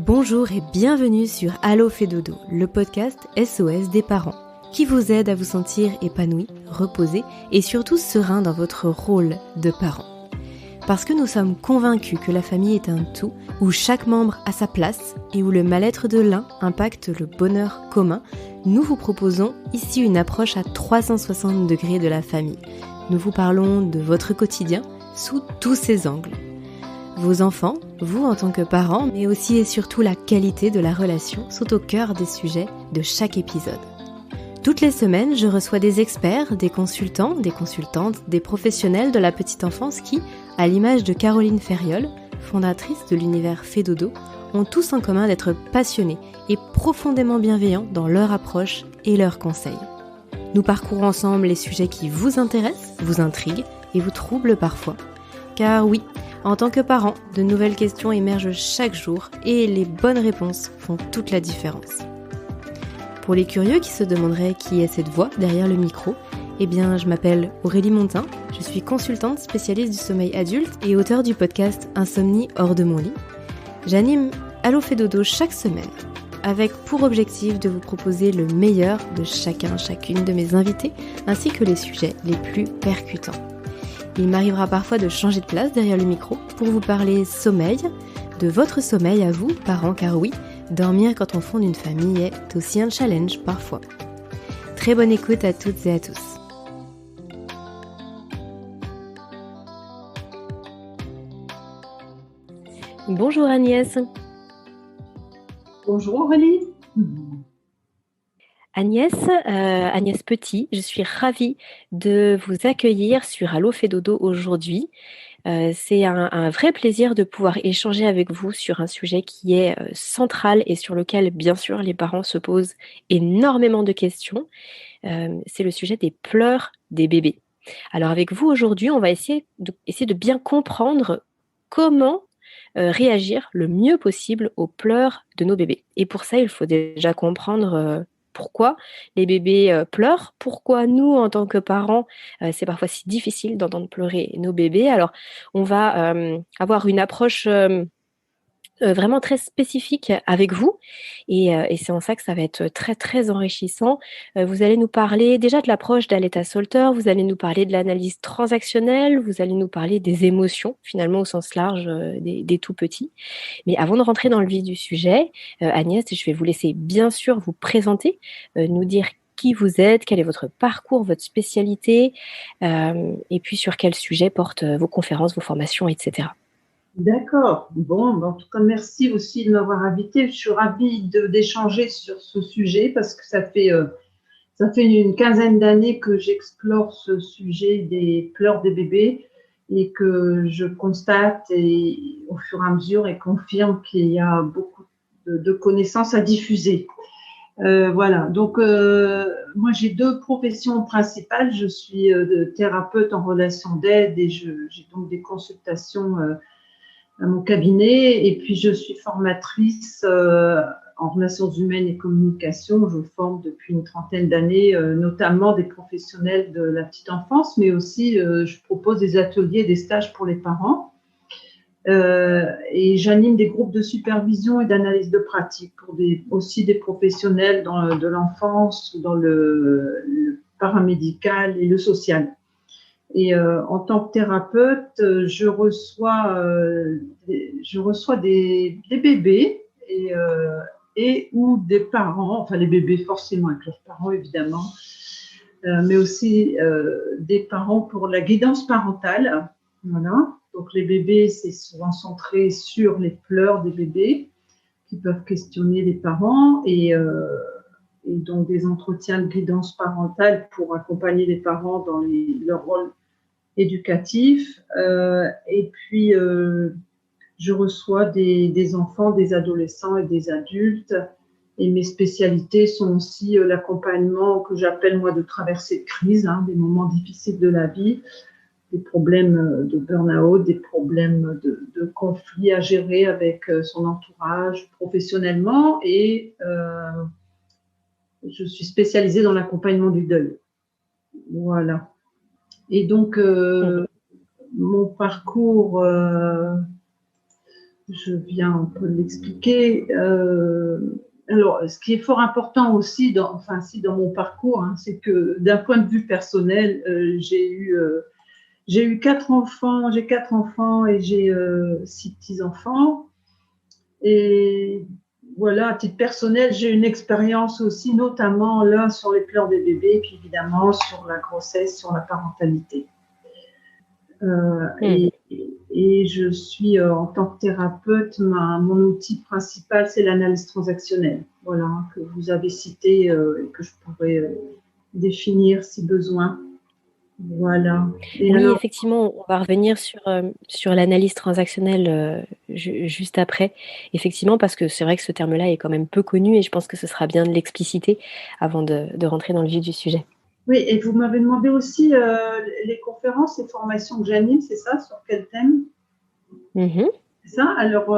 Bonjour et bienvenue sur Allo fait dodo, le podcast SOS des parents, qui vous aide à vous sentir épanoui, reposé et surtout serein dans votre rôle de parent. Parce que nous sommes convaincus que la famille est un tout, où chaque membre a sa place et où le mal-être de l'un impacte le bonheur commun, nous vous proposons ici une approche à 360 degrés de la famille. Nous vous parlons de votre quotidien sous tous ses angles. Vos enfants, vous en tant que parents, mais aussi et surtout la qualité de la relation sont au cœur des sujets de chaque épisode. Toutes les semaines, je reçois des experts, des consultants, des consultantes, des professionnels de la petite enfance qui, à l'image de Caroline Ferriol, fondatrice de l'univers Fait Dodo, ont tous en commun d'être passionnés et profondément bienveillants dans leur approche et leurs conseils. Nous parcourons ensemble les sujets qui vous intéressent, vous intriguent et vous troublent parfois. Car oui, en tant que parent, de nouvelles questions émergent chaque jour et les bonnes réponses font toute la différence. Pour les curieux qui se demanderaient qui est cette voix derrière le micro, eh bien je m'appelle Aurélie Montin, je suis consultante spécialiste du sommeil adulte et auteure du podcast Insomnie hors de mon lit. J'anime Allo fait dodo chaque semaine, avec pour objectif de vous proposer le meilleur de chacune de mes invités, ainsi que les sujets les plus percutants. Il m'arrivera parfois de changer de place derrière le micro pour vous parler sommeil, de votre sommeil à vous, parents, car oui, dormir quand on fonde une famille est aussi un challenge parfois. Très bonne écoute à toutes et à tous. Bonjour Agnès. Bonjour Aurélie. Agnès Petit, je suis ravie de vous accueillir sur Allo fait dodo aujourd'hui. C'est un vrai plaisir de pouvoir échanger avec vous sur un sujet qui est central et sur lequel, bien sûr, les parents se posent énormément de questions. C'est le sujet des pleurs des bébés. Alors avec vous aujourd'hui, on va essayer de bien comprendre comment réagir le mieux possible aux pleurs de nos bébés. Et pour ça, il faut déjà comprendre pourquoi les bébés pleurent, pourquoi nous, en tant que parents, c'est parfois si difficile d'entendre pleurer nos bébés. Alors, on va avoir une approche vraiment très spécifique avec vous et c'est en ça que ça va être très très enrichissant. Vous allez nous parler déjà de l'approche d'Aletta Solter, vous allez nous parler de l'analyse transactionnelle, vous allez nous parler des émotions finalement au sens large des tout petits. Mais avant de rentrer dans le vif du sujet, Agnès, je vais vous laisser bien sûr vous présenter, nous dire qui vous êtes, quel est votre parcours, votre spécialité, et puis sur quel sujet portent vos conférences, vos formations, etc. D'accord. Bon, en tout cas, merci aussi de m'avoir invitée. Je suis ravie d'échanger sur ce sujet parce que ça fait une quinzaine d'années que j'explore ce sujet des pleurs des bébés et que je constate et, au fur et à mesure et confirme qu'il y a beaucoup de connaissances à diffuser. Voilà. Donc, moi, j'ai deux professions principales. Je suis thérapeute en relation d'aide et j'ai donc des consultations à mon cabinet. Et puis, je suis formatrice en relations humaines et communication. Je forme depuis une trentaine d'années, notamment des professionnels de la petite enfance, mais aussi je propose des ateliers, des stages pour les parents. Et j'anime des groupes de supervision et d'analyse de pratique pour aussi des professionnels de l'enfance, dans le paramédical et le social. Et en tant que thérapeute, je reçois des bébés et ou des parents, enfin les bébés forcément avec leurs parents évidemment, mais aussi des parents pour la guidance parentale. Voilà. Donc les bébés, c'est souvent centré sur les pleurs des bébés qui peuvent questionner les parents et donc des entretiens de guidance parentale pour accompagner les parents dans leur rôle éducatif. Et puis, je reçois des enfants, des adolescents et des adultes. Et mes spécialités sont aussi l'accompagnement que j'appelle moi de traversée de crise, des moments difficiles de la vie, des problèmes de burn-out, des problèmes de conflits à gérer avec son entourage professionnellement. Et je suis spécialisée dans l'accompagnement du deuil. Voilà. Et donc, mon parcours je viens un peu de l'expliquer. Alors, ce qui est fort important aussi, dans mon parcours, hein, c'est que d'un point de vue personnel, j'ai eu 4 enfants, j'ai 4 enfants et j'ai 6 petits-enfants. Et voilà, à titre personnel, j'ai une expérience aussi, notamment là sur les pleurs des bébés, puis évidemment sur la grossesse, sur la parentalité. Et je suis, en tant que thérapeute, mon outil principal, c'est l'analyse transactionnelle, voilà, que vous avez cité et que je pourrais définir si besoin. Voilà. Et Oui, alors, effectivement, on va revenir sur l'analyse transactionnelle juste après. Effectivement, parce que c'est vrai que ce terme-là est quand même peu connu et je pense que ce sera bien de l'expliciter avant de rentrer dans le vif du sujet. oui, et vous m'avez demandé aussi les conférences et formations que j'anime, c'est ça? Sur quel thème? Mhm. C'est ça? Alors,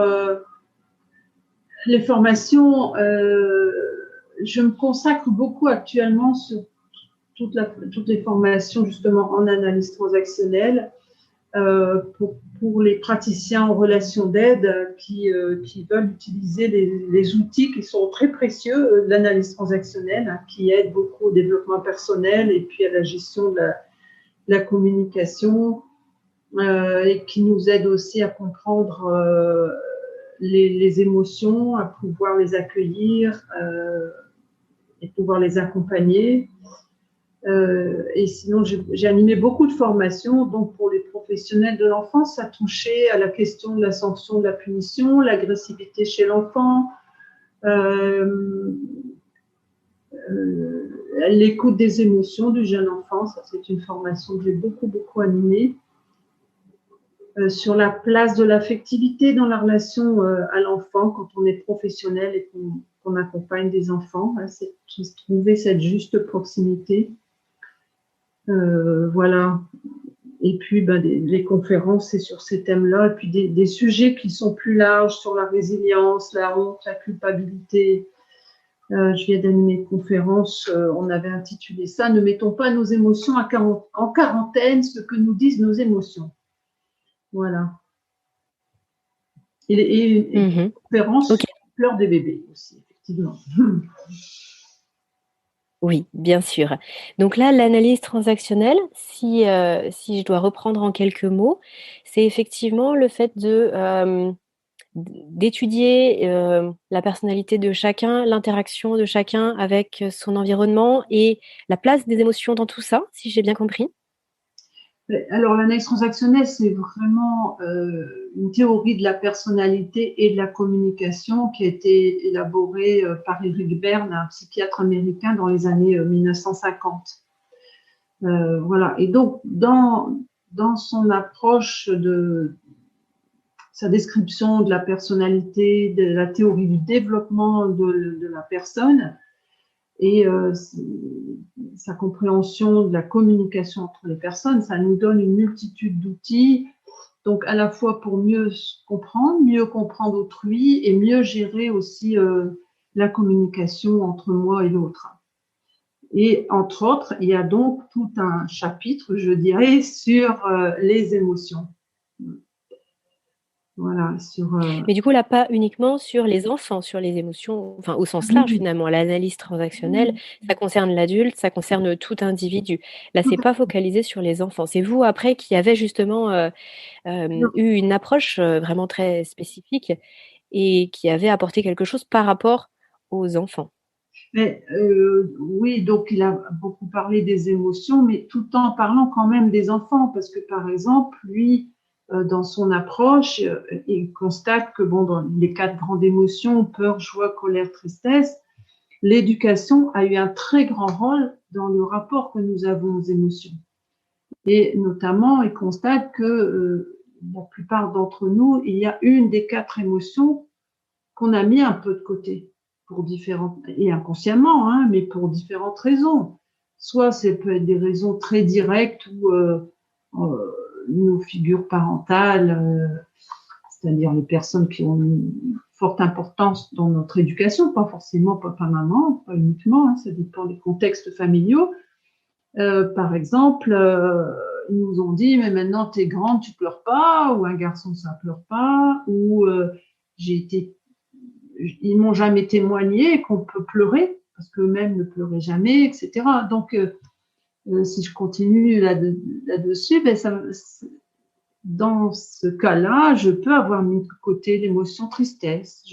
les formations, je me consacre beaucoup actuellement sur toutes les formations justement en analyse transactionnelle pour les praticiens en relation d'aide qui veulent utiliser les outils qui sont très précieux de l'analyse transactionnelle, hein, qui aident beaucoup au développement personnel et puis à la gestion de la communication et qui nous aident aussi à comprendre les émotions, à pouvoir les accueillir et pouvoir les accompagner. Et sinon, j'ai animé beaucoup de formations. Donc, pour les professionnels de l'enfance, ça touchait à la question de la sanction, de la punition, l'agressivité chez l'enfant, l'écoute des émotions du jeune enfant. Ça, c'est une formation que j'ai beaucoup, beaucoup animée. Sur la place de l'affectivité dans la relation à l'enfant quand on est professionnel et qu'on accompagne des enfants. C'est trouver cette juste proximité. Voilà. Et puis, les conférences, c'est sur ces thèmes-là. Et puis, des sujets qui sont plus larges sur la résilience, la honte, la culpabilité. Je viens d'animer une conférence, on avait intitulé ça « Ne mettons pas nos émotions en quarantaine, ce que nous disent nos émotions ». Voilà. Et une conférence Ok. sur les pleurs des bébés aussi, effectivement. Oui, bien sûr. Donc là, l'analyse transactionnelle, si je dois reprendre en quelques mots, c'est effectivement le fait d'étudier la personnalité de chacun, l'interaction de chacun avec son environnement et la place des émotions dans tout ça, si j'ai bien compris. Alors, l'analyse transactionnelle, c'est vraiment une théorie de la personnalité et de la communication qui a été élaborée par Eric Berne, un psychiatre américain dans les années 1950. Voilà. Et donc, dans son approche de sa description de la personnalité, de la théorie du développement de la personne et sa compréhension de la communication entre les personnes, ça nous donne une multitude d'outils, donc à la fois pour mieux mieux comprendre autrui et mieux gérer aussi la communication entre moi et l'autre. Et entre autres, il y a donc tout un chapitre, je dirais, sur les émotions. Voilà, Mais du coup, là, pas uniquement sur les enfants, sur les émotions, enfin au sens large finalement. L'analyse transactionnelle, ça concerne l'adulte, ça concerne tout individu. Là, c'est pas focalisé sur les enfants. C'est vous après qui avez justement eu une approche vraiment très spécifique et qui avait apporté quelque chose par rapport aux enfants. Mais oui, donc il a beaucoup parlé des émotions, mais tout en parlant quand même des enfants, parce que par exemple, lui, dans son approche, il constate que bon, dans les 4 grandes émotions, peur, joie, colère, tristesse, l'éducation a eu un très grand rôle dans le rapport que nous avons aux émotions. Et notamment, il constate que la plupart d'entre nous, il y a une des 4 émotions qu'on a mis un peu de côté pour différentes et inconsciemment, hein, mais pour différentes raisons. Soit ça peut être des raisons très directes où nos figures parentales, c'est-à-dire les personnes qui ont une forte importance dans notre éducation, pas forcément papa-maman, pas uniquement, hein, ça dépend des contextes familiaux. Par exemple, ils nous ont dit, mais maintenant t'es grande, tu pleures pas, ou un garçon ça pleure pas, ou ils m'ont jamais témoigné qu'on peut pleurer, parce qu'eux-mêmes ne pleuraient jamais, etc. Donc, si je continue là-dessus, ben dans ce cas-là, je peux avoir mis de côté l'émotion tristesse.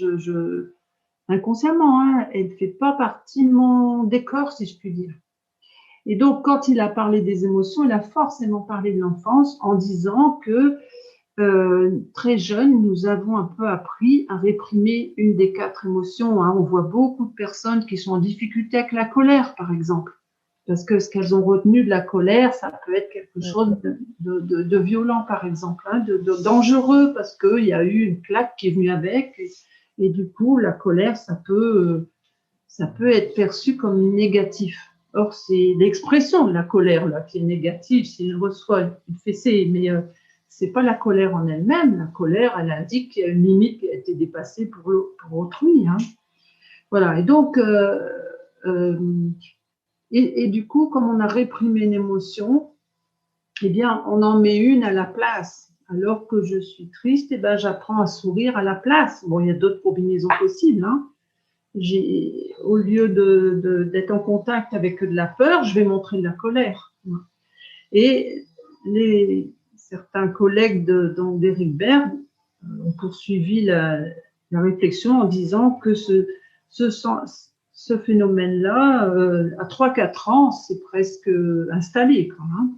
Inconsciemment, hein, elle ne fait pas partie de mon décor, si je puis dire. Et donc, quand il a parlé des émotions, il a forcément parlé de l'enfance en disant que très jeune, nous avons un peu appris à réprimer une des 4 émotions. Hein. On voit beaucoup de personnes qui sont en difficulté avec la colère, par exemple. Parce que ce qu'elles ont retenu de la colère, ça peut être quelque chose de violent, par exemple, hein, de dangereux, parce qu'il y a eu une claque qui est venue avec. Et du coup, la colère, ça peut être perçu comme négatif. Or, c'est l'expression de la colère là qui est négative. S'il reçoit une fessée, mais c'est pas la colère en elle-même. La colère, elle indique qu'il y a une limite qui a été dépassée pour autrui. Hein. Voilà. Et donc, et du coup, comme on a réprimé une émotion, eh bien, on en met une à la place. Alors que je suis triste, eh ben, j'apprends à sourire à la place. Bon, il y a d'autres combinaisons possibles. Hein. Au lieu d'être en contact avec de la peur, je vais montrer de la colère. Et certains collègues d'Éric Berne ont poursuivi la réflexion en disant que ce phénomène-là, à 3-4 ans, c'est presque installé. Quand même.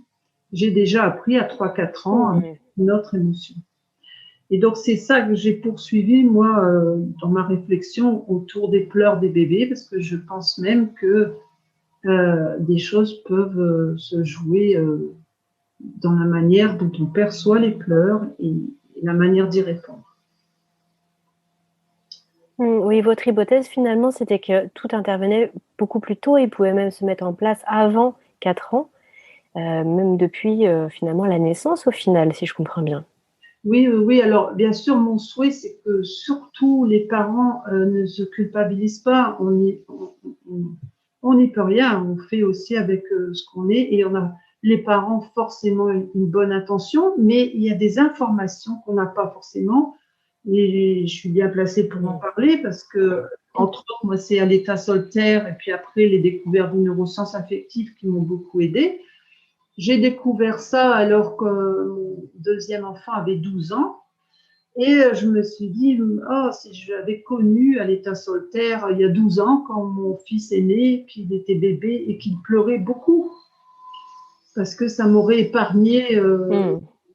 J'ai déjà appris à 3-4 ans notre émotion. Et donc, c'est ça que j'ai poursuivi, moi, dans ma réflexion autour des pleurs des bébés, parce que je pense même que des choses peuvent se jouer dans la manière dont on perçoit les pleurs et la manière d'y répondre. Oui, votre hypothèse, finalement, c'était que tout intervenait beaucoup plus tôt et pouvait même se mettre en place avant 4 ans, même depuis, finalement, la naissance, au final, si je comprends bien. Oui. Alors, bien sûr, mon souhait, c'est que surtout les parents ne se culpabilisent pas. On n'y peut rien. On fait aussi avec ce qu'on est. Et on a les parents forcément une bonne intention, mais il y a des informations qu'on n'a pas forcément. Et je suis bien placée pour en parler parce que, entre autres, moi, c'est à l'état solitaire et puis après, les découvertes de neurosciences affectives qui m'ont beaucoup aidée. J'ai découvert ça alors que mon deuxième enfant avait 12 ans. Et je me suis dit, oh, si j'avais connu à l'état solitaire il y a 12 ans, quand mon fils est né, qu'il était bébé et qu'il pleurait beaucoup. Parce que ça m'aurait épargné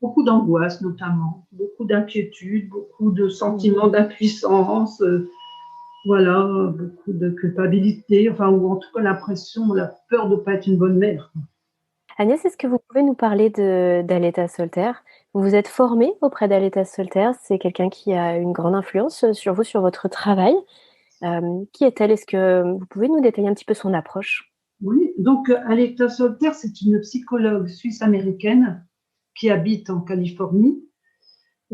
beaucoup d'angoisse, notamment, beaucoup d'inquiétude, beaucoup de sentiments d'impuissance, voilà, beaucoup de culpabilité, enfin, ou en tout cas l'impression, la peur de ne pas être une bonne mère. Agnès, est-ce que vous pouvez nous parler d'Aleta Solter? Vous vous êtes formée auprès d'Aleta Solter. C'est quelqu'un qui a une grande influence sur vous, sur votre travail. Qui est-elle? Est-ce que vous pouvez nous détailler un petit peu son approche? Oui, donc Aleta Solter, c'est une psychologue suisse-américaine qui habite en Californie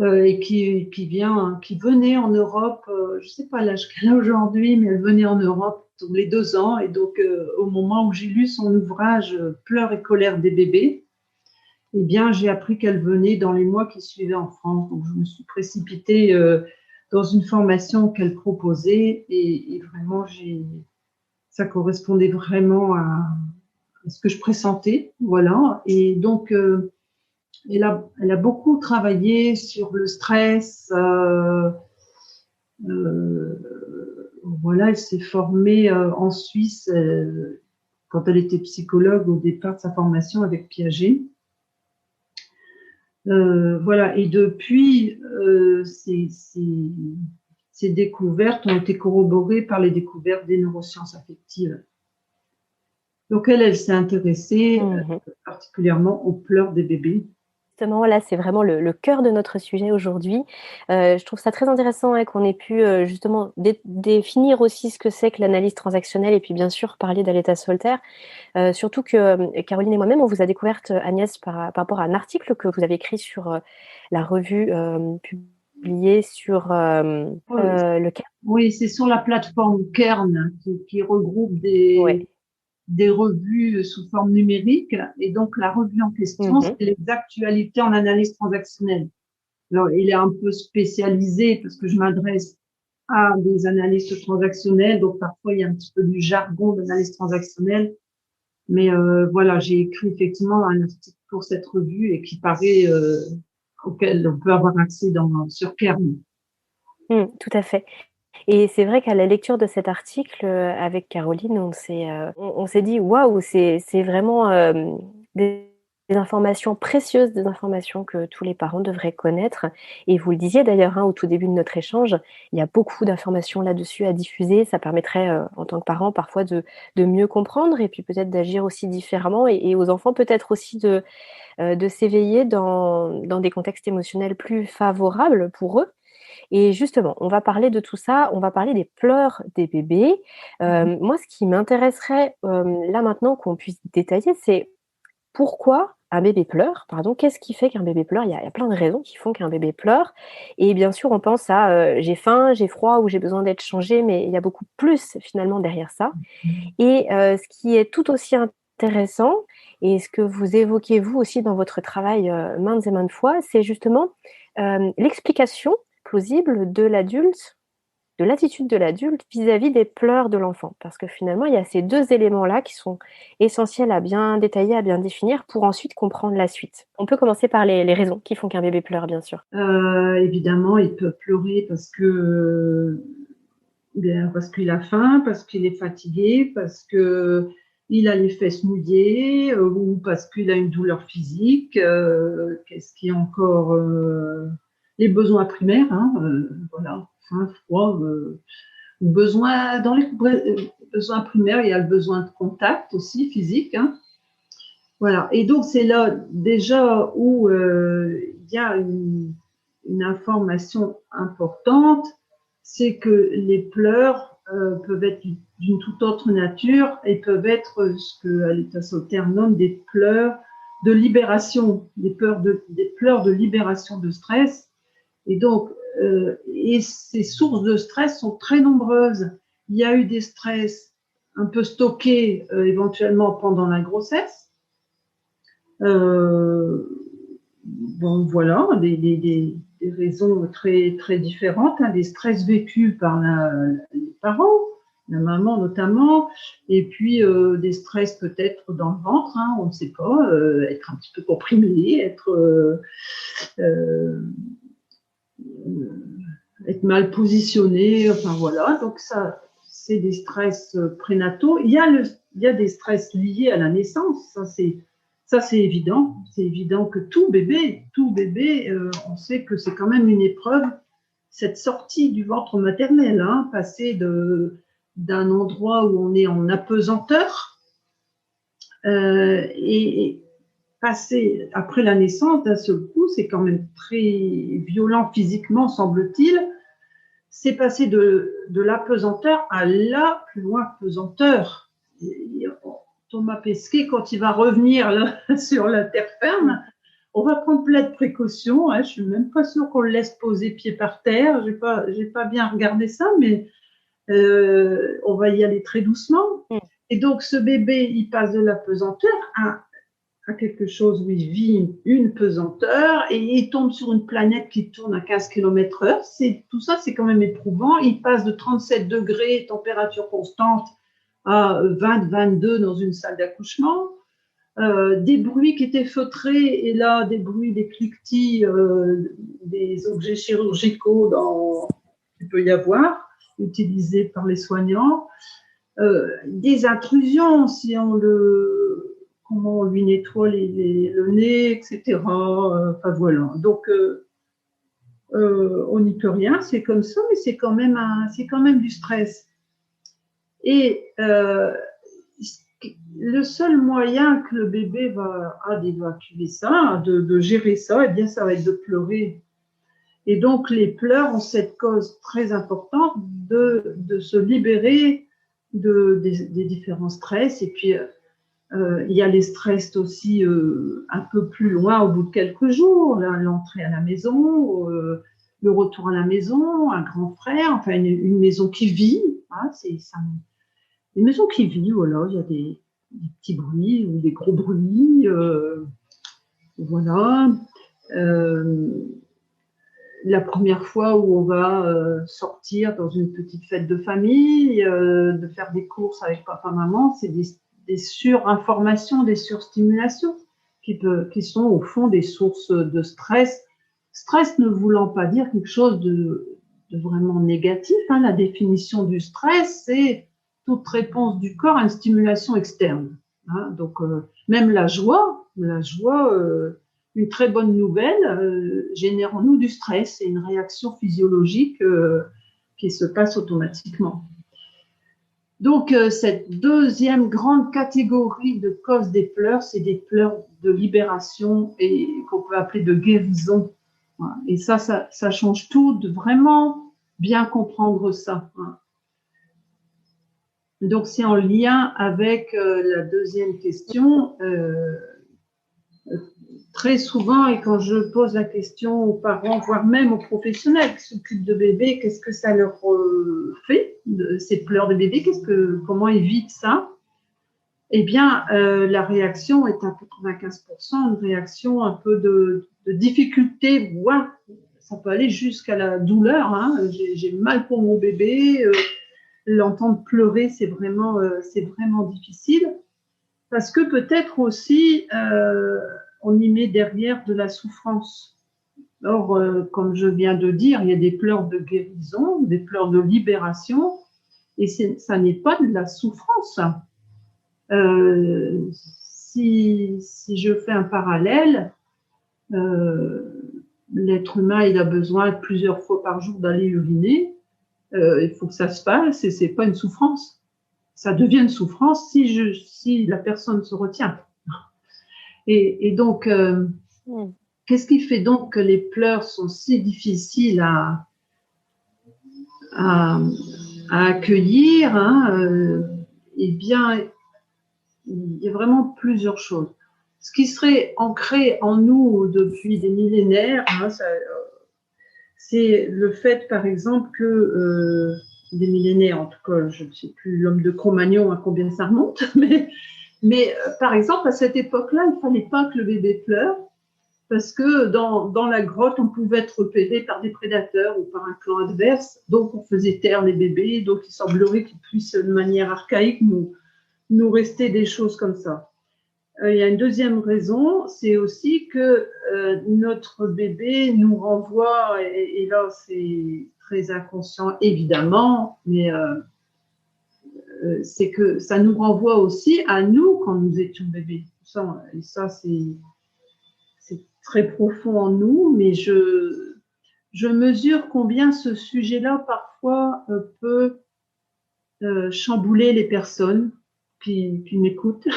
et qui venait en Europe, je ne sais pas l'âge qu'elle a aujourd'hui, mais elle venait en Europe tous les 2 ans. Et donc, au moment où j'ai lu son ouvrage Pleurs et colère des bébés, eh bien, j'ai appris qu'elle venait dans les mois qui suivaient en France. Donc, je me suis précipitée dans une formation qu'elle proposait et vraiment, ça correspondait vraiment à ce que je pressentais. Voilà. Et donc, elle a beaucoup travaillé sur le stress. Voilà, elle s'est formée en Suisse quand elle était psychologue au départ de sa formation avec Piaget. Voilà, et depuis, ces découvertes ont été corroborées par les découvertes des neurosciences affectives. Donc elle s'est intéressée particulièrement aux pleurs des bébés. Justement, là, c'est vraiment le cœur de notre sujet aujourd'hui. Je trouve ça très intéressant qu'on ait pu justement définir aussi ce que c'est que l'analyse transactionnelle et puis bien sûr parler d'Aleta Solter. Surtout que Caroline et moi-même, on vous a découverte, Agnès, par rapport à un article que vous avez écrit sur la revue publiée sur le Cairn. Oui, c'est sur la plateforme Cairn qui regroupe des des revues sous forme numérique. Et donc, la revue en question, c'est les actualités en analyse transactionnelle. Alors, il est un peu spécialisé parce que je m'adresse à des analystes transactionnels. Donc, parfois, il y a un petit peu du jargon d'analyse transactionnelle. Mais voilà, j'ai écrit effectivement un article pour cette revue et qui paraît auquel on peut avoir accès sur Kern. Tout à fait. Et c'est vrai qu'à la lecture de cet article, avec Caroline, on s'est dit: «Waouh, c'est vraiment, des informations précieuses, des informations que tous les parents devraient connaître». Et vous le disiez d'ailleurs, hein, au tout début de notre échange, il y a beaucoup d'informations là-dessus à diffuser. Ça permettrait, en tant que parent, parfois de mieux comprendre et puis peut-être d'agir aussi différemment et aux enfants peut-être aussi de s'éveiller dans des contextes émotionnels plus favorables pour eux. Et justement, on va parler de tout ça, on va parler des pleurs des bébés. Moi, ce qui m'intéresserait, là maintenant qu'on puisse détailler, c'est pourquoi un bébé pleure? Pardon, qu'est-ce qui fait qu'un bébé pleure? Il y a plein de raisons qui font qu'un bébé pleure et bien sûr, on pense à, j'ai faim, j'ai froid ou j'ai besoin d'être changé, mais il y a beaucoup plus finalement derrière ça. Et ce qui est tout aussi intéressant et ce que vous évoquez vous aussi dans votre travail, maintes et maintes fois, c'est justement, l'explication plausible de l'adulte, de l'attitude de l'adulte vis-à-vis des pleurs de l'enfant. Parce que finalement, il y a ces 2 éléments-là qui sont essentiels à bien détailler, à bien définir pour ensuite comprendre la suite. On peut commencer par les raisons qui font qu'un bébé pleure, bien sûr. Évidemment, il peut pleurer parce qu'il a faim, parce qu'il est fatigué, parce que il a les fesses mouillées ou parce qu'il a une douleur physique. Qu'est-ce qui est encore les besoins primaires, hein, voilà, faim, froid, besoin dans les besoins primaires, il y a le besoin de contact aussi physique, hein. Voilà. Et donc c'est là déjà où il y a une information importante, c'est que les pleurs peuvent être d'une toute autre nature et peuvent être ce que Aletta Solter nomme des pleurs de libération, des pleurs de libération de stress. Et donc, et ces sources de stress sont très nombreuses. Il y a eu des stress un peu stockés éventuellement pendant la grossesse. Bon, voilà, des raisons très, très différentes, hein, des stress vécus par les parents, la maman notamment, et puis des stress peut-être dans le ventre, hein, on ne sait pas, être un petit peu comprimé, être mal positionné, enfin voilà, donc ça, c'est des stress prénataux. Il y a des stress liés à la naissance, ça c'est évident. C'est évident que tout bébé, on sait que c'est quand même une épreuve, cette sortie du ventre maternel, hein, passer d'un endroit où on est en apesanteur et passer après la naissance, d'un seul coup, c'est quand même très violent physiquement, semble-t-il. C'est passer de l'apesanteur à la plus loin pesanteur. Thomas Pesquet, quand il va revenir là, sur la terre ferme, on va prendre plein de précautions. Hein. Je suis même pas sûre qu'on le laisse poser pied par terre. J'ai pas bien regardé ça, mais on va y aller très doucement. Et donc, ce bébé, il passe de l'apesanteur à quelque chose où il vit une pesanteur et il tombe sur une planète qui tourne à 15 km/h. Tout ça, c'est quand même éprouvant. Il passe de 37 degrés, température constante, à 20-22 dans une salle d'accouchement. Des bruits qui étaient feutrés et là, des bruits, des cliquetis, des objets chirurgicaux qu'il peut y avoir, utilisés par les soignants. Des intrusions, comment on lui nettoie le nez, etc. Enfin voilà. Donc, on n'y peut rien, c'est comme ça, mais c'est quand même du stress. Et le seul moyen que le bébé a d'évacuer ça, de gérer ça, eh bien, ça va être de pleurer. Et donc, les pleurs ont cette cause très importante de se libérer des différents stress. Et puis, il y a les stress aussi un peu plus loin au bout de quelques jours, l'entrée à la maison, le retour à la maison, un grand frère, enfin une maison qui vit, hein, c'est ça, une maison qui vit, voilà, il y a des petits bruits ou des gros bruits. Voilà. La première fois où on va sortir dans une petite fête de famille, de faire des courses avec papa-maman, c'est des surinformations, des surstimulations qui sont au fond des sources de stress. Stress ne voulant pas dire quelque chose de vraiment négatif. Hein. La définition du stress, c'est toute réponse du corps à une stimulation externe. Hein. Donc, même la joie, une très bonne nouvelle génère en nous du stress. C'est une réaction physiologique qui se passe automatiquement. Donc, cette deuxième grande catégorie de causes des pleurs, c'est des pleurs de libération et qu'on peut appeler de guérison. Et ça change tout, de vraiment bien comprendre ça. Donc, c'est en lien avec la deuxième question. Très souvent, et quand je pose la question aux parents, voire même aux professionnels qui s'occupent de bébés, qu'est-ce que ça leur fait, ces pleurs de bébé, comment ils vivent ça? Eh bien, la réaction est à 95% une réaction un peu de difficulté, voire ça peut aller jusqu'à la douleur. Hein. J'ai mal pour mon bébé, l'entendre pleurer, c'est vraiment difficile. Parce que peut-être aussi, on y met derrière de la souffrance. Or, comme je viens de dire, il y a des pleurs de guérison, des pleurs de libération, et ça n'est pas de la souffrance. Si je fais un parallèle, l'être humain, il a besoin plusieurs fois par jour d'aller uriner. Il faut que ça se passe, et c'est pas une souffrance. Ça devient une souffrance si la personne se retient. Et donc, qu'est-ce qui fait donc que les pleurs sont si difficiles à accueillir, hein, eh bien, il y a vraiment plusieurs choses. Ce qui serait ancré en nous depuis des millénaires, hein, c'est le fait, par exemple, que des millénaires, en tout cas, je ne sais plus l'homme de Cro-Magnon à combien ça remonte, mais par exemple, à cette époque-là, il ne fallait pas que le bébé pleure, parce que dans la grotte, on pouvait être repéré par des prédateurs ou par un clan adverse, donc on faisait taire les bébés, donc il semblerait qu'ils puissent, de manière archaïque, nous rester des choses comme ça. Il y a une deuxième raison, c'est aussi que notre bébé nous renvoie, et là c'est très inconscient évidemment, mais c'est que ça nous renvoie aussi à nous quand nous étions bébés. Et ça c'est très profond en nous, mais je mesure combien ce sujet-là parfois peut chambouler les personnes qui m'écoutent.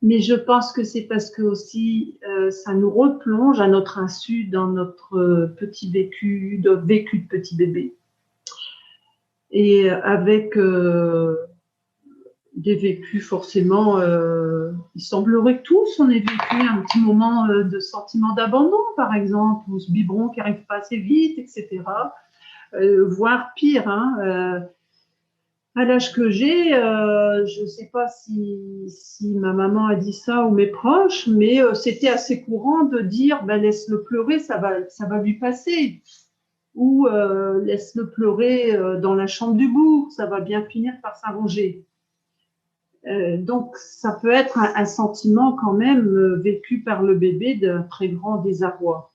Mais je pense que c'est parce que aussi ça nous replonge à notre insu dans notre petit vécu de petit bébé. Et avec des vécus forcément, il semblerait que tous on ait vécu un petit moment de sentiment d'abandon, par exemple, ou ce biberon qui n'arrive pas assez vite, etc. Voire pire, hein, à l'âge que j'ai, je ne sais pas si ma maman a dit ça ou mes proches, mais c'était assez courant de dire laisse-le pleurer, ça va lui passer. Ou laisse-le pleurer dans la chambre du bourg, ça va bien finir par s'arranger. Donc, ça peut être un sentiment quand même vécu par le bébé d'un très grand désarroi.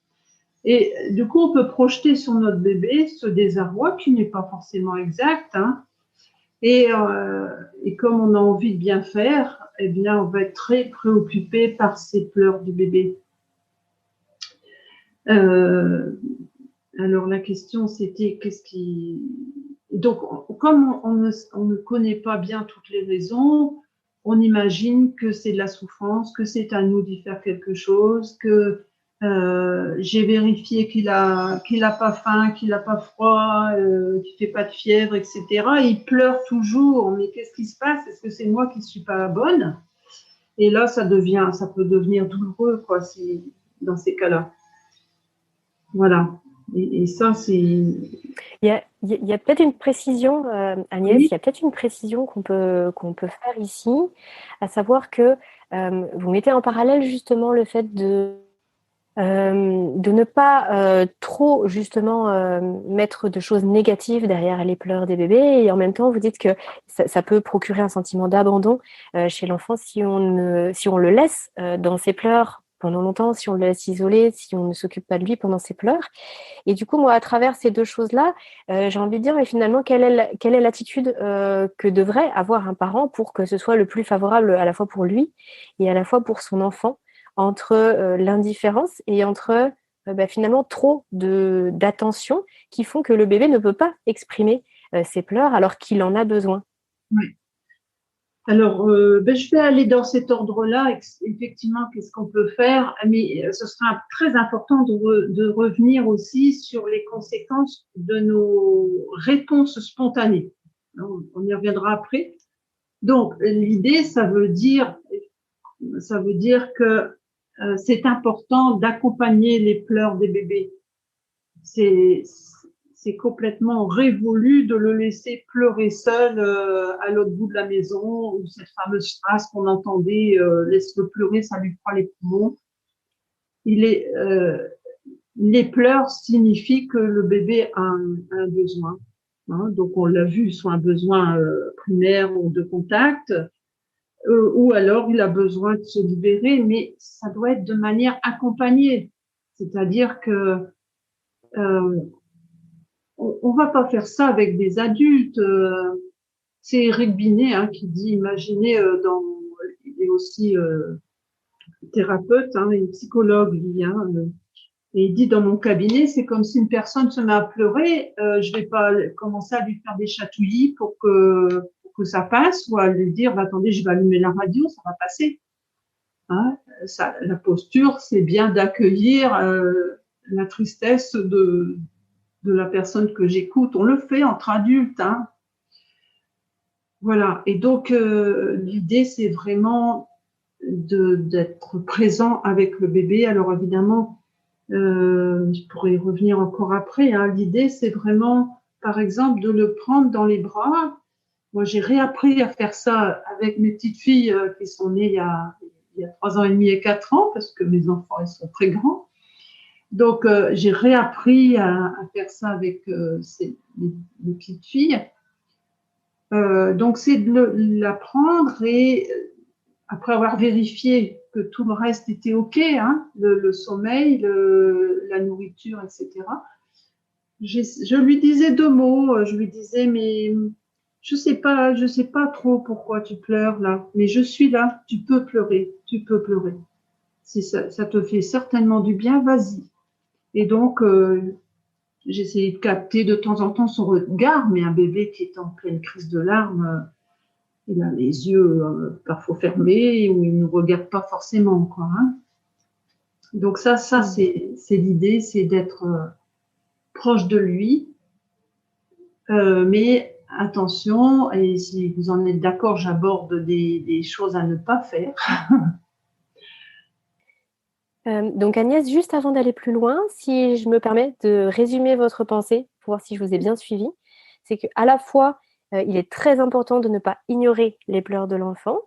Et du coup, on peut projeter sur notre bébé ce désarroi qui n'est pas forcément exact, hein. Et comme on a envie de bien faire, eh bien, on va être très préoccupé par ces pleurs du bébé. Alors, la question, c'était qu'est-ce qui... Donc, comme on ne connaît pas bien toutes les raisons, on imagine que c'est de la souffrance, que c'est à nous d'y faire quelque chose, que j'ai vérifié qu'il a pas faim, qu'il a pas froid, qu'il fait pas de fièvre, etc. Et il pleure toujours. Mais qu'est-ce qui se passe? Est-ce que c'est moi qui suis pas la bonne? Et là, ça peut devenir douloureux, quoi, dans ces cas-là. Voilà. Et ça, c'est… Il y a peut-être une précision, Agnès, Oui, il y a peut-être une précision qu'on peut faire ici, à savoir que vous mettez en parallèle justement le fait de ne pas trop justement mettre de choses négatives derrière les pleurs des bébés, et en même temps vous dites que ça peut procurer un sentiment d'abandon chez l'enfant si on le laisse dans ses pleurs pendant longtemps, si on le laisse isolé, si on ne s'occupe pas de lui pendant ses pleurs. Et du coup, moi, à travers ces deux choses-là, j'ai envie de dire, mais finalement, quelle est l'attitude que devrait avoir un parent pour que ce soit le plus favorable à la fois pour lui et à la fois pour son enfant, entre l'indifférence et entre finalement trop d'attention qui font que le bébé ne peut pas exprimer ses pleurs alors qu'il en a besoin. oui. Alors, je vais aller dans cet ordre-là. Effectivement, qu'est-ce qu'on peut faire? Mais ce sera très important de revenir aussi sur les conséquences de nos réponses spontanées. On y reviendra après. Donc, l'idée, ça veut dire que c'est important d'accompagner les pleurs des bébés. C'est c'est complètement révolu de le laisser pleurer seul à l'autre bout de la maison, ou cette fameuse phrase qu'on entendait laisse-le pleurer, ça lui fera les poumons. Il est, les pleurs signifient que le bébé a un besoin. Hein, donc on l'a vu, soit un besoin primaire ou de contact, ou alors il a besoin de se libérer, mais ça doit être de manière accompagnée. C'est-à-dire que on va pas faire ça avec des adultes. C'est Eric Binet qui dit, imaginez, il est aussi thérapeute et psychologue, lui, et il dit, dans mon cabinet, c'est comme si une personne se met à pleurer, je vais pas commencer à lui faire des chatouillis pour que ça passe, ou à lui dire, attendez, je vais allumer la radio, ça va passer. La posture, c'est bien d'accueillir la tristesse de la personne que j'écoute. On le fait entre adultes. Voilà. Et donc, l'idée, c'est vraiment d'être présent avec le bébé. Alors, évidemment, je pourrais y revenir encore après. L'idée, c'est vraiment, par exemple, de le prendre dans les bras. Moi, j'ai réappris à faire ça avec mes petites filles qui sont nées il y a 3 ans et demi et 4 ans, parce que mes enfants, ils sont très grands. Donc, j'ai réappris à faire ça avec mes petites filles. Donc, c'est de la prendre et après avoir vérifié que tout le reste était OK, le sommeil, la nourriture, etc., je lui disais 2 mots. Je lui disais, mais je sais pas trop pourquoi tu pleures là, mais je suis là, tu peux pleurer. Si ça te fait certainement du bien, vas-y. Et donc, j'essayais de capter de temps en temps son regard, mais un bébé qui est en pleine crise de larmes, il a les yeux parfois fermés ou il ne nous regarde pas forcément, quoi. Donc ça c'est l'idée, c'est d'être proche de lui, mais attention, et si vous en êtes d'accord, j'aborde des choses à ne pas faire. Donc Agnès, juste avant d'aller plus loin, si je me permets de résumer votre pensée, pour voir si je vous ai bien suivi, c'est qu'à la fois, il est très important de ne pas ignorer les pleurs de l'enfant,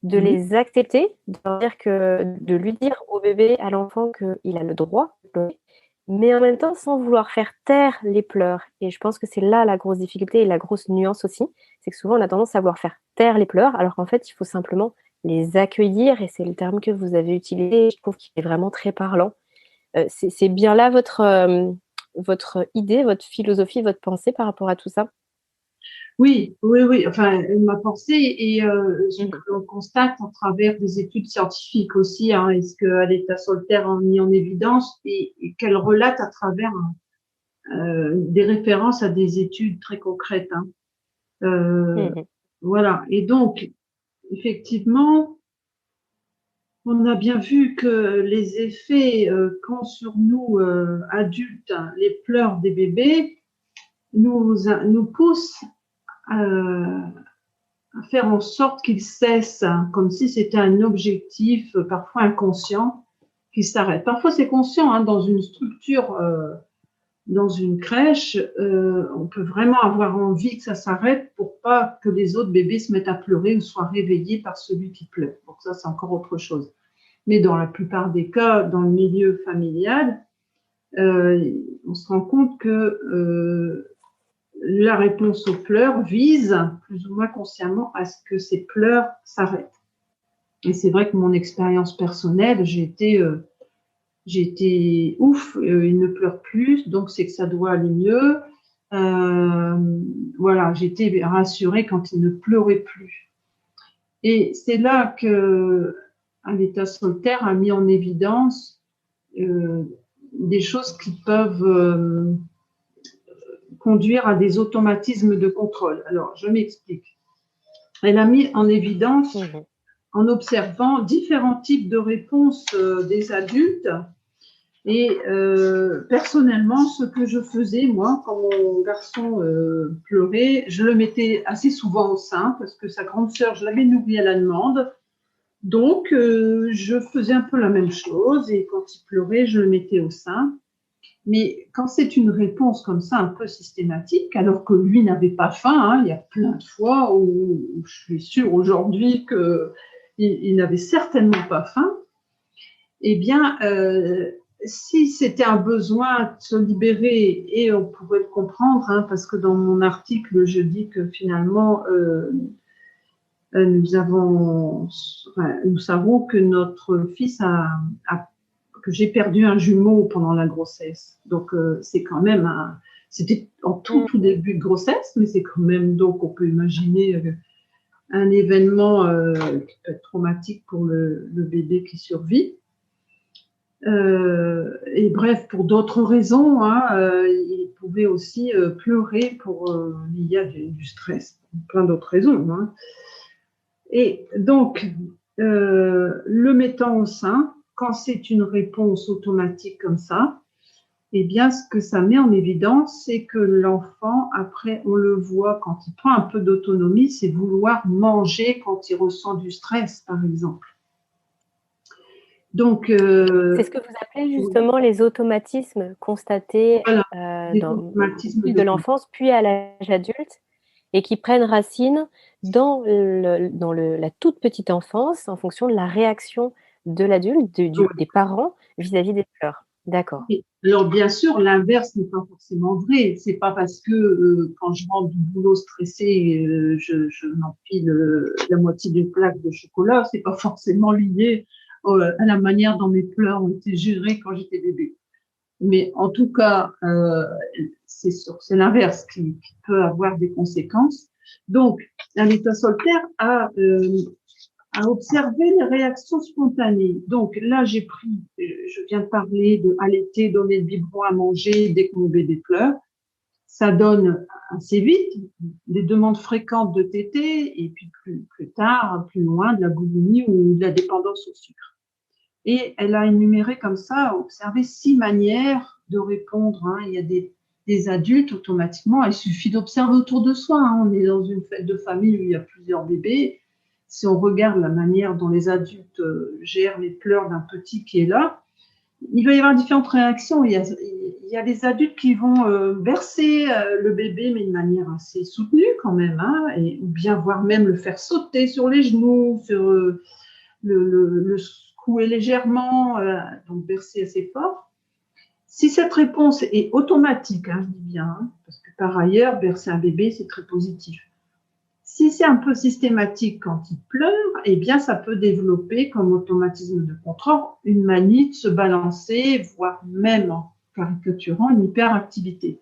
de les accepter, de lui dire au bébé, à l'enfant qu'il a le droit de pleurer, mais en même temps sans vouloir faire taire les pleurs. Et je pense que c'est là la grosse difficulté et la grosse nuance aussi, c'est que souvent on a tendance à vouloir faire taire les pleurs, alors qu'en fait il faut simplement les accueillir, et c'est le terme que vous avez utilisé, je trouve qu'il est vraiment très parlant. C'est bien là votre idée, votre philosophie, votre pensée par rapport à tout ça? Oui. Enfin, ma pensée et ce que l'on constate à travers des études scientifiques aussi, et ce que Aletta Solter a mis en évidence et qu'elle relate à travers des références à des études très concrètes. Voilà. Et donc, effectivement, on a bien vu que les effets qu'ont sur nous, adultes, les pleurs des bébés, nous poussent à faire en sorte qu'ils cessent, comme si c'était un objectif, parfois inconscient, qui s'arrête. Parfois c'est conscient, dans une structure dans une crèche, on peut vraiment avoir envie que ça s'arrête pour pas que les autres bébés se mettent à pleurer ou soient réveillés par celui qui pleure. Donc ça, c'est encore autre chose. Mais dans la plupart des cas, dans le milieu familial, on se rend compte que la réponse aux pleurs vise plus ou moins consciemment à ce que ces pleurs s'arrêtent. Et c'est vrai que mon expérience personnelle, j'ai été ouf, il ne pleure plus, donc c'est que ça doit aller mieux. Voilà, j'ai été rassurée quand il ne pleurait plus. Et c'est là que Aletta Solter a mis en évidence des choses qui peuvent conduire à des automatismes de contrôle. Alors, je m'explique. Elle a mis en évidence, en observant différents types de réponses des adultes. Et personnellement, ce que je faisais, moi, quand mon garçon pleurait, je le mettais assez souvent au sein parce que sa grande sœur, je l'avais nourri à la demande. Donc, je faisais un peu la même chose et quand il pleurait, je le mettais au sein. Mais quand c'est une réponse comme ça, un peu systématique, alors que lui n'avait pas faim, hein, il y a plein de fois où je suis sûre aujourd'hui qu'il n'avait certainement pas faim, eh bien, si c'était un besoin de se libérer, et on pourrait le comprendre, hein, parce que dans mon article, je dis que finalement, nous savons que notre fils que j'ai perdu un jumeau pendant la grossesse. Donc, c'est quand même c'était en tout début de grossesse, mais c'est quand même, donc, on peut imaginer un événement qui peut être traumatique pour le bébé qui survit. Et bref, pour d'autres raisons, hein, il pouvait aussi pleurer lié à du stress, plein d'autres raisons. Hein. Et donc, le mettant au sein, quand c'est une réponse automatique comme ça, eh bien, ce que ça met en évidence, c'est que l'enfant, après, on le voit quand il prend un peu d'autonomie, c'est vouloir manger quand il ressent du stress, par exemple. Donc, c'est ce que vous appelez justement les automatismes constatés dans de l'enfance, puis à l'âge adulte, et qui prennent racine dans la toute petite enfance en fonction de la réaction de l'adulte, des parents vis-à-vis des pleurs. D'accord. Alors, bien sûr, l'inverse n'est pas forcément vrai. C'est pas parce que quand je rentre du boulot stressée, je m'empile la moitié d'une plaque de chocolat. C'est pas forcément lié à la manière dont mes pleurs ont été gérés quand j'étais bébé. Mais en tout cas, c'est l'inverse qui peut avoir des conséquences. Donc, Aletta Solter a observé les réactions spontanées. Donc là, je viens de parler de allaiter, donner le biberon à manger dès que mon bébé pleure. Ça donne assez vite des demandes fréquentes de tétée et puis plus tard, plus loin, de la boulimie ou de la dépendance au sucre. Et elle a énuméré comme ça, observé 6 manières de répondre. Hein. Il y a des adultes, automatiquement, il suffit d'observer autour de soi. Hein. On est dans une fête de famille où il y a plusieurs bébés. Si on regarde la manière dont les adultes gèrent les pleurs d'un petit qui est là, il va y avoir différentes réactions. Il y a des adultes qui vont bercer le bébé, mais de manière assez soutenue quand même, hein, ou bien voire même le faire sauter sur les genoux, sur le secouer légèrement, donc bercer assez fort. Si cette réponse est automatique, hein, je dis bien, hein, parce que par ailleurs, bercer un bébé, c'est très positif. Si c'est un peu systématique quand il pleure, eh bien, ça peut développer comme automatisme de contrôle une manie de se balancer, voire même en caricaturant une hyperactivité.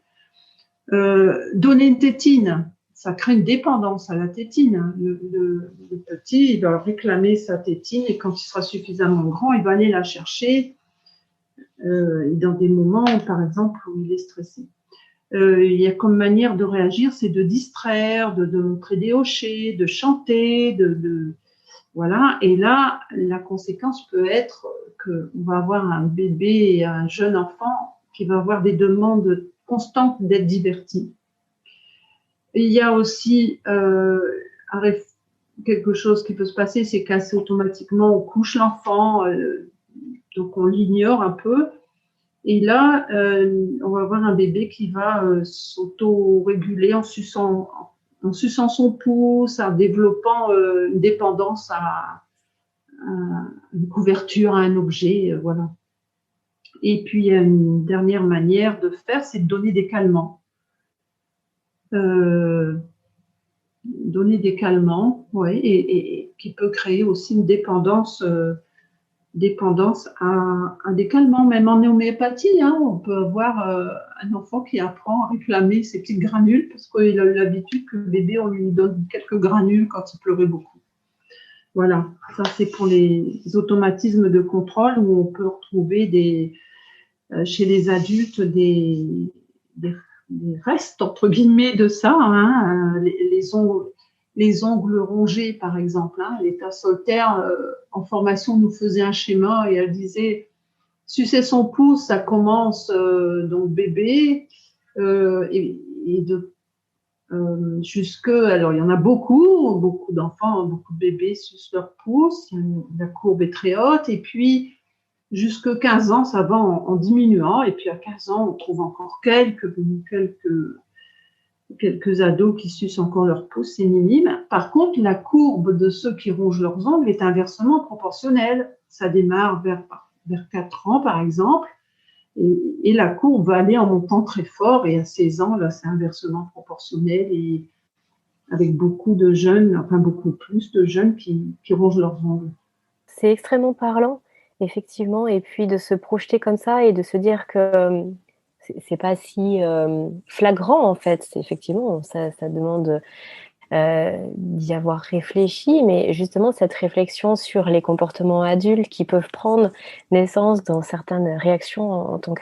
Donner une tétine, ça crée une dépendance à la tétine. Hein. Le petit, il va réclamer sa tétine et quand il sera suffisamment grand, il va aller la chercher dans des moments, par exemple, où il est stressé. Il y a comme manière de réagir, c'est de distraire, de montrer des hochets, de chanter, voilà. Et là, la conséquence peut être qu'on va avoir un bébé et un jeune enfant qui va avoir des demandes constantes d'être diverti. Et il y a aussi quelque chose qui peut se passer, c'est qu'assez automatiquement, on couche l'enfant, donc on l'ignore un peu. Et là, on va avoir un bébé qui va s'auto-réguler en suçant son pouce, en développant une dépendance à une couverture, à un objet, voilà. Et puis, il y a une dernière manière de faire, c'est de donner des calmants. Donner des calmants, ouais, et qui peut créer aussi une dépendance à des calmants, même en homéopathie. Hein, on peut avoir un enfant qui apprend à réclamer ses petites granules parce qu'il a eu l'habitude que le bébé, on lui donne quelques granules quand il pleurait beaucoup. Voilà, ça c'est pour les automatismes de contrôle où on peut retrouver chez les adultes des restes, entre guillemets, de ça. Hein, les ongles rongés, par exemple. Hein, L'état solitaire, en formation, nous faisait un schéma et elle disait sucer son pouce, ça commence donc bébé et jusque, alors il y en a beaucoup d'enfants, beaucoup de bébés sucent leur pouce, la courbe est très haute, et puis jusque 15 ans, ça va en diminuant, et puis à 15 ans, on trouve encore quelques ados qui sucent encore leur pouce, c'est minime. Par contre, la courbe de ceux qui rongent leurs ongles est inversement proportionnelle. Ça démarre vers 4 ans, par exemple, et la courbe va aller en montant très fort, et à 16 ans, là, c'est inversement proportionnel, et avec beaucoup de jeunes, enfin beaucoup plus de jeunes qui rongent leurs ongles. C'est extrêmement parlant, effectivement, et puis de se projeter comme ça et de se dire que c'est pas si flagrant en fait. Effectivement, ça demande d'y avoir réfléchi, mais justement cette réflexion sur les comportements adultes qui peuvent prendre naissance dans certaines réactions en tant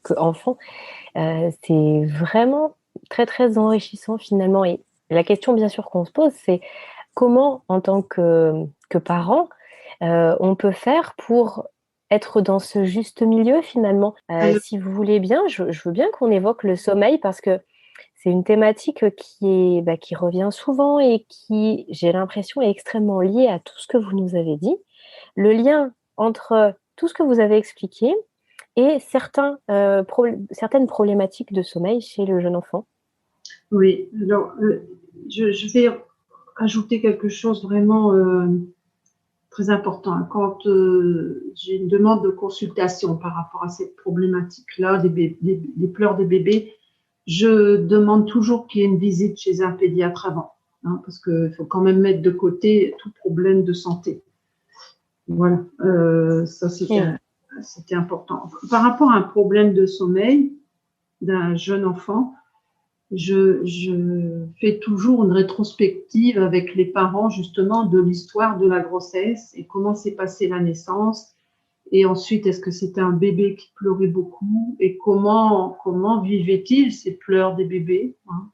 qu'enfant, c'est vraiment très très enrichissant finalement. Et la question bien sûr qu'on se pose, c'est comment en tant que parent, on peut faire pour être dans ce juste milieu finalement. Si vous voulez bien, je veux bien qu'on évoque le sommeil parce que c'est une thématique qui revient souvent et qui, j'ai l'impression, est extrêmement liée à tout ce que vous nous avez dit. Le lien entre tout ce que vous avez expliqué et certaines problématiques de sommeil chez le jeune enfant. Oui, alors je vais ajouter quelque chose vraiment très important. Quand j'ai une demande de consultation par rapport à cette problématique-là, des pleurs des bébés, je demande toujours qu'il y ait une visite chez un pédiatre avant, hein, parce qu'il faut quand même mettre de côté tout problème de santé. Voilà, ça c'était important. Par rapport à un problème de sommeil d'un jeune enfant, je fais toujours une rétrospective avec les parents justement de l'histoire de la grossesse et comment s'est passée la naissance. Et ensuite, est-ce que c'était un bébé qui pleurait beaucoup et comment vivait-il ces pleurs des bébés, hein.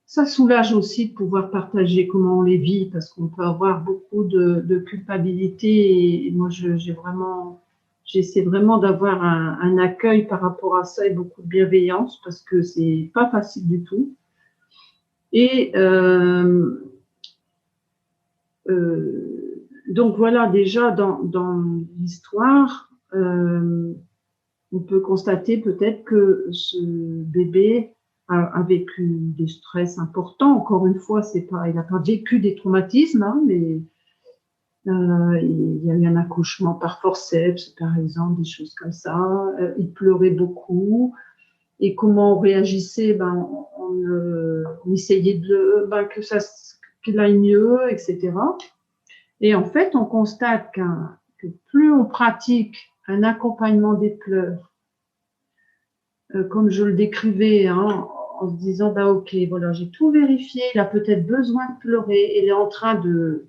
Ça soulage aussi de pouvoir partager comment on les vit parce qu'on peut avoir beaucoup de culpabilité et moi j'essaie vraiment d'avoir un accueil par rapport à ça et beaucoup de bienveillance parce que c'est pas facile du tout. Et donc voilà, déjà dans l'histoire, on peut constater peut-être que ce bébé a vécu des stress importants. Encore une fois, il n'a pas vécu des traumatismes, hein, mais il y a eu un accouchement par forceps, par exemple, des choses comme ça. Il pleurait beaucoup. Et comment on réagissait, on essayait qu'il aille mieux, etc. Et en fait, on constate que plus on pratique un accompagnement des pleurs, comme je le décrivais, hein, en se disant, ok, voilà, j'ai tout vérifié, il a peut-être besoin de pleurer, il est en train de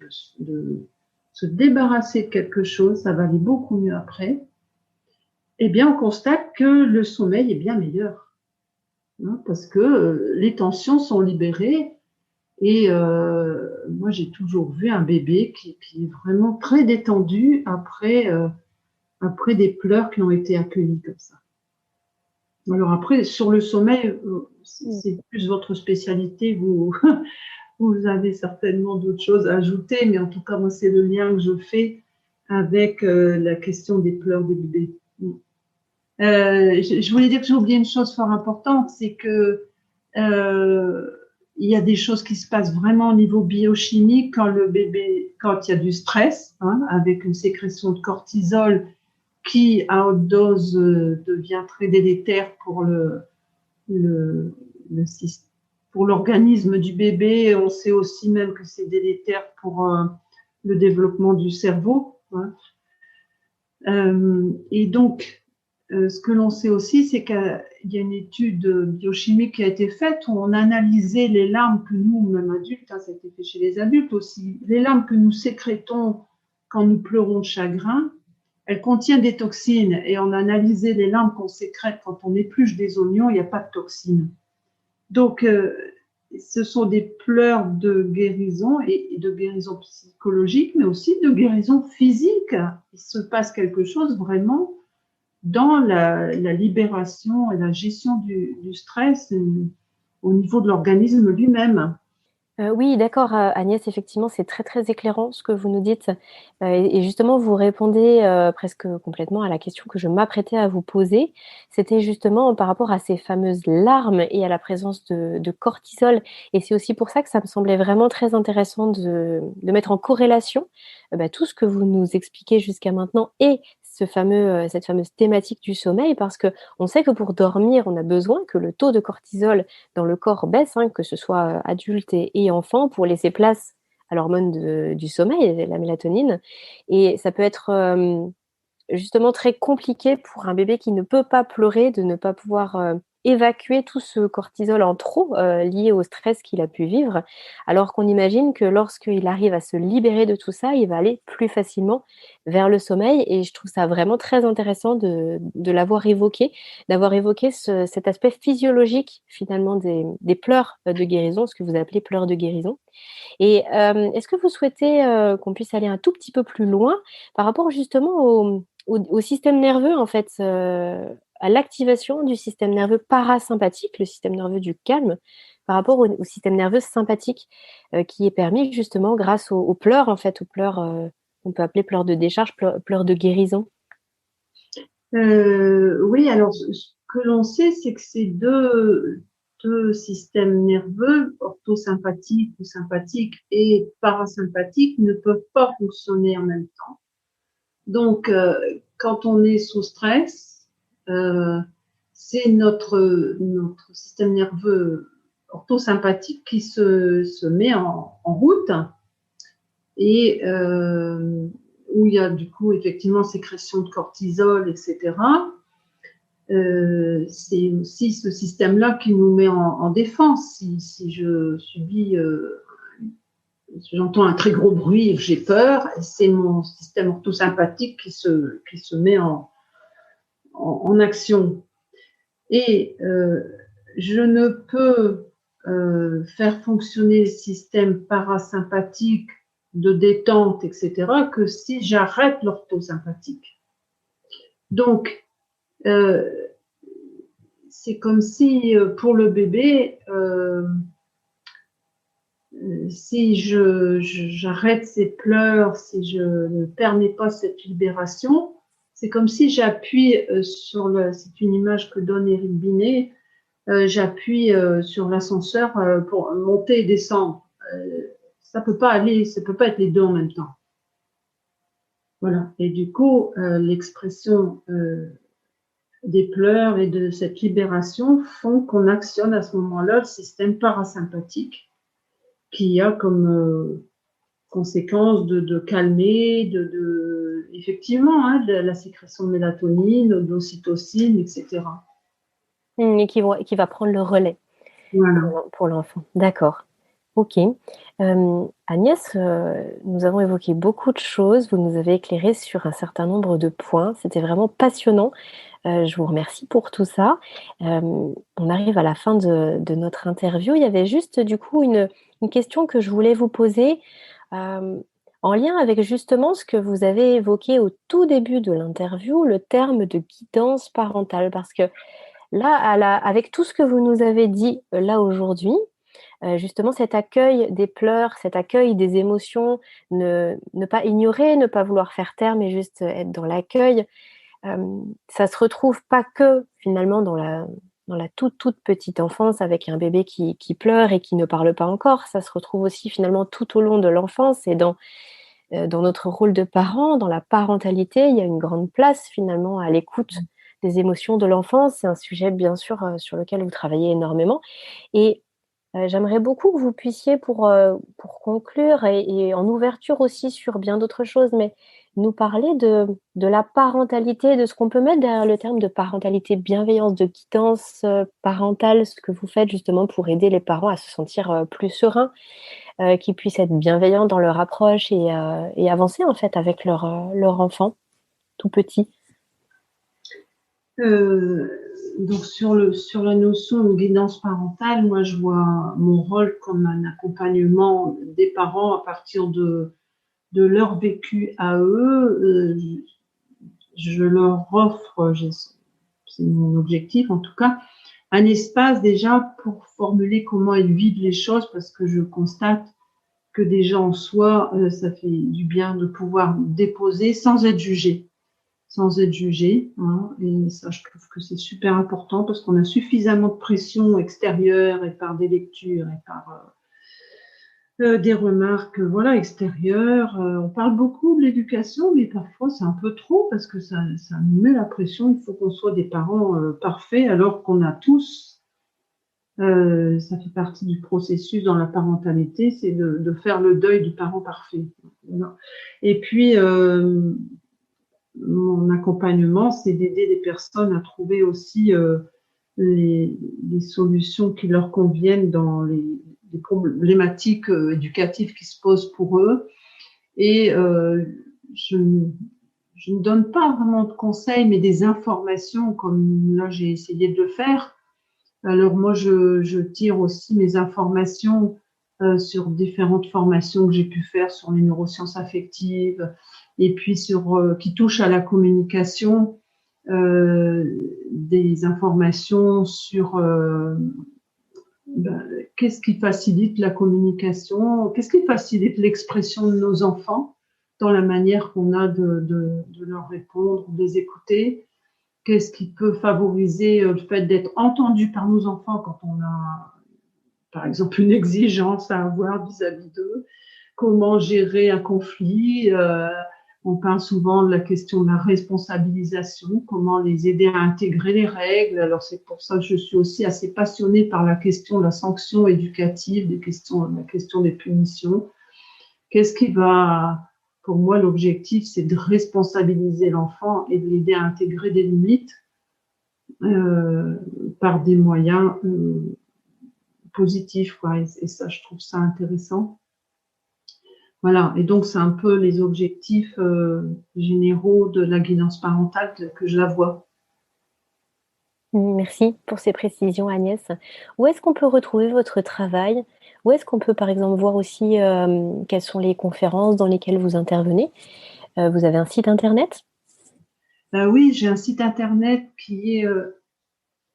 se débarrasser de quelque chose, ça va aller beaucoup mieux après. Eh bien, on constate que le sommeil est bien meilleur, hein, parce que les tensions sont libérées. Et moi, j'ai toujours vu un bébé qui est vraiment très détendu après des pleurs qui ont été accueillis comme ça. Alors après, sur le sommeil, c'est plus votre spécialité. Vous avez certainement d'autres choses à ajouter, mais en tout cas, moi, c'est le lien que je fais avec la question des pleurs des bébés. Je voulais dire que j'ai oublié une chose fort importante, c'est que il y a des choses qui se passent vraiment au niveau biochimique quand le bébé, quand il y a du stress, hein, avec une sécrétion de cortisol qui, à haute dose, devient très délétère le, le pour l'organisme du bébé. On sait aussi même que c'est délétère pour le développement du cerveau. Hein. Et donc, ce que l'on sait aussi, c'est qu'il y a une étude biochimique qui a été faite où on a analysé les larmes que nous, même adultes, hein, ça a été fait chez les adultes aussi, les larmes que nous sécrétons quand nous pleurons de chagrin, elles contiennent des toxines. Et on a analysé les larmes qu'on sécrète quand on épluche des oignons, il n'y a pas de toxines. Donc, ce sont des pleurs de guérison et de guérison psychologique, mais aussi de guérison physique. Il se passe quelque chose vraiment dans la libération et la gestion du stress au niveau de l'organisme lui-même. Oui, d'accord, Agnès, effectivement, c'est très, très éclairant ce que vous nous dites. Et justement, vous répondez presque complètement à la question que je m'apprêtais à vous poser. C'était justement par rapport à ces fameuses larmes et à la présence de cortisol. Et c'est aussi pour ça que ça me semblait vraiment très intéressant de mettre en corrélation tout ce que vous nous expliquez jusqu'à maintenant et cette fameuse thématique du sommeil, parce que on sait que pour dormir, on a besoin que le taux de cortisol dans le corps baisse, hein, que ce soit adulte et enfant, pour laisser place à l'hormone du sommeil, la mélatonine. Et ça peut être justement très compliqué pour un bébé qui ne peut pas pleurer, de ne pas pouvoir évacuer tout ce cortisol en trop lié au stress qu'il a pu vivre, alors qu'on imagine que lorsqu'il arrive à se libérer de tout ça, il va aller plus facilement vers le sommeil. Et je trouve ça vraiment très intéressant de l'avoir évoqué, d'avoir évoqué cet aspect physiologique finalement des pleurs de guérison, ce que vous appelez pleurs de guérison. Et est-ce que vous souhaitez qu'on puisse aller un tout petit peu plus loin par rapport justement au système nerveux, en fait, à l'activation du système nerveux parasympathique, le système nerveux du calme, par rapport au système nerveux sympathique, qui est permis justement grâce aux pleurs, en fait, aux pleurs, on peut appeler pleurs de décharge, pleurs de guérison? Oui, alors ce que l'on sait, c'est que ces deux systèmes nerveux, orthosympathique ou sympathique et parasympathique, ne peuvent pas fonctionner en même temps. Donc, quand on est sous stress, c'est notre système nerveux orthosympathique qui se met en route et où il y a du coup effectivement sécrétion de cortisol, etc. C'est aussi ce système-là qui nous met en défense. Si je subis, si j'entends un très gros bruit et que j'ai peur, c'est mon système orthosympathique qui se met en action. Et je ne peux faire fonctionner le système parasympathique de détente, etc., que si j'arrête l'orthosympathique. Donc, c'est comme si pour le bébé, si j'arrête ses pleurs, si je ne permets pas cette libération, c'est comme si j'appuie sur c'est une image que donne Éric Binet, j'appuie sur l'ascenseur pour monter et descendre. Ça peut pas être les deux en même temps. Voilà. Et du coup, l'expression des pleurs et de cette libération font qu'on actionne à ce moment-là le système parasympathique qui a comme conséquence de calmer, effectivement, hein, de la sécrétion de mélatonine, d'ocytocine, etc. Et qui va prendre le relais. Voilà. Pour l'enfant. D'accord. Ok. Agnès, nous avons évoqué beaucoup de choses. Vous nous avez éclairé sur un certain nombre de points. C'était vraiment passionnant. Je vous remercie pour tout ça. On arrive à la fin de notre interview. Il y avait juste du coup une question que je voulais vous poser en lien avec justement ce que vous avez évoqué au tout début de l'interview, le terme de guidance parentale. Parce que là, avec tout ce que vous nous avez dit là aujourd'hui, justement cet accueil des pleurs, cet accueil des émotions, ne pas ignorer, ne pas vouloir faire taire, mais juste être dans l'accueil. ça se retrouve pas que finalement dans la toute petite enfance avec un bébé qui pleure et qui ne parle pas encore. Ça se retrouve aussi finalement tout au long de l'enfance et dans notre rôle de parent, dans la parentalité. Il y a une grande place finalement à l'écoute des émotions de l'enfant. C'est un sujet bien sûr sur lequel vous travaillez énormément. Et j'aimerais beaucoup que vous puissiez, pour conclure et en ouverture aussi sur bien d'autres choses, mais nous parler de la parentalité, de ce qu'on peut mettre derrière le terme de parentalité bienveillance, de guidance parentale, ce que vous faites justement pour aider les parents à se sentir plus sereins, qu'ils puissent être bienveillants dans leur approche et avancer en fait avec leur enfant tout petit. Donc sur la notion de guidance parentale, moi je vois mon rôle comme un accompagnement des parents à partir de leur vécu à eux. Je leur offre, c'est mon objectif en tout cas, un espace déjà pour formuler comment ils vivent les choses, parce que je constate que déjà en soi, ça fait du bien de pouvoir déposer sans être jugé. Hein, et ça, je trouve que c'est super important parce qu'on a suffisamment de pression extérieure et par des lectures et par des remarques, voilà, extérieures. On parle beaucoup de l'éducation, mais parfois c'est un peu trop parce que ça nous met la pression. Il faut qu'on soit des parents parfaits alors qu'on a tous. Ça fait partie du processus dans la parentalité, c'est de faire le deuil du parent parfait. Et puis, mon accompagnement, c'est d'aider les personnes à trouver aussi les solutions qui leur conviennent dans les problématiques éducatives qui se posent pour eux. Et je ne donne pas vraiment de conseils, mais des informations, comme là j'ai essayé de le faire. Alors moi, je tire aussi mes informations sur différentes formations que j'ai pu faire sur les neurosciences affectives et puis qui touchent à la communication, des informations sur qu'est-ce qui facilite la communication, qu'est-ce qui facilite l'expression de nos enfants dans la manière qu'on a de leur répondre, de les écouter. Qu'est-ce qui peut favoriser le fait d'être entendu par nos enfants quand on a, par exemple, une exigence à avoir vis-à-vis d'eux? Comment gérer un conflit? On parle souvent de la question de la responsabilisation, comment les aider à intégrer les règles. Alors c'est pour ça que je suis aussi assez passionnée par la question de la sanction éducative, la question des punitions. Qu'est-ce qui va... Pour moi, l'objectif, c'est de responsabiliser l'enfant et de l'aider à intégrer des limites par des moyens positifs, quoi. Et ça, je trouve ça intéressant. Voilà. Et donc, c'est un peu les objectifs généraux de la guidance parentale que je la vois. Merci pour ces précisions, Agnès. Où est-ce qu'on peut retrouver votre travail? Où est-ce qu'on peut, par exemple, voir aussi quelles sont les conférences dans lesquelles vous intervenez? Vous avez un site internet? Oui, j'ai un site internet qui est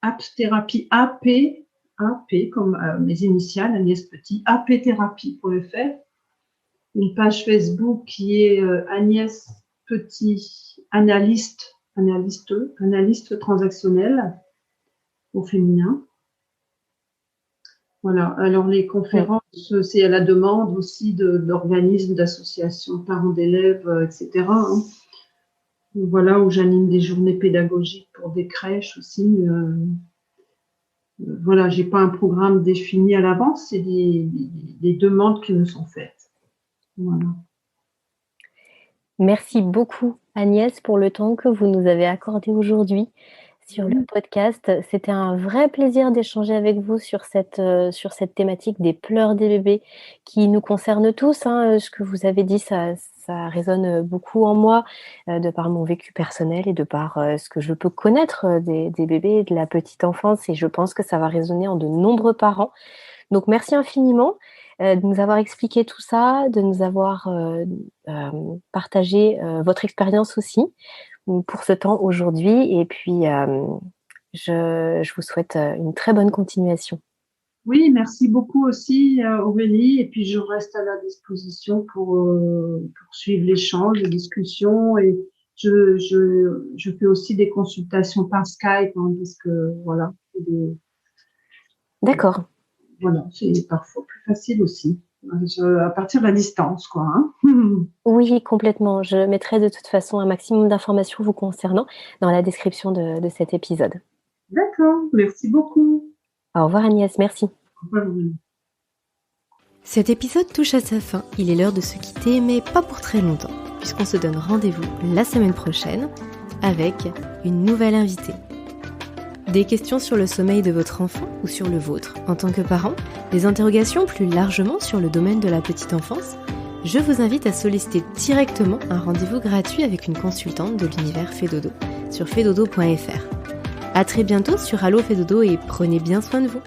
Apthérapie, AP comme mes initiales, Agnès Petit, apthérapie.fr. Une page Facebook qui est Agnès Petit, analyste transactionnel au féminin. Voilà. Alors, les conférences, c'est à la demande aussi d'organismes, d'associations, parents d'élèves, etc. Hein. Voilà, où j'anime des journées pédagogiques pour des crèches aussi. Voilà, j'ai pas un programme défini à l'avance, c'est des demandes qui me sont faites. Voilà. Merci beaucoup, Agnès, pour le temps que vous nous avez accordé aujourd'hui sur le podcast. C'était un vrai plaisir d'échanger avec vous sur cette thématique des pleurs des bébés qui nous concerne tous. Hein. Ce que vous avez dit, ça résonne beaucoup en moi de par mon vécu personnel et de par ce que je peux connaître des bébés et de la petite enfance. Et je pense que ça va résonner en de nombreux parents. Donc, merci infiniment de nous avoir expliqué tout ça, de nous avoir partagé votre expérience aussi pour ce temps aujourd'hui. Et puis, je vous souhaite une très bonne continuation. Oui, merci beaucoup aussi, Aurélie. Et puis, je reste à la disposition pour suivre l'échange, les discussions. Et Je fais aussi des consultations par Skype, hein, parce que voilà. D'accord. Voilà, c'est parfois plus facile aussi. À partir de la distance, quoi. Hein. Oui, complètement. Je mettrai de toute façon un maximum d'informations vous concernant dans la description de cet épisode. D'accord, merci beaucoup. Au revoir Agnès, merci. Au revoir, Laureline. Cet épisode touche à sa fin. Il est l'heure de se quitter, mais pas pour très longtemps, puisqu'on se donne rendez-vous la semaine prochaine avec une nouvelle invitée. Des questions sur le sommeil de votre enfant ou sur le vôtre en tant que parent, des interrogations plus largement sur le domaine de la petite enfance, je vous invite à solliciter directement un rendez-vous gratuit avec une consultante de l'univers Fedodo sur fedodo.fr. À très bientôt sur Allo Fedodo et prenez bien soin de vous.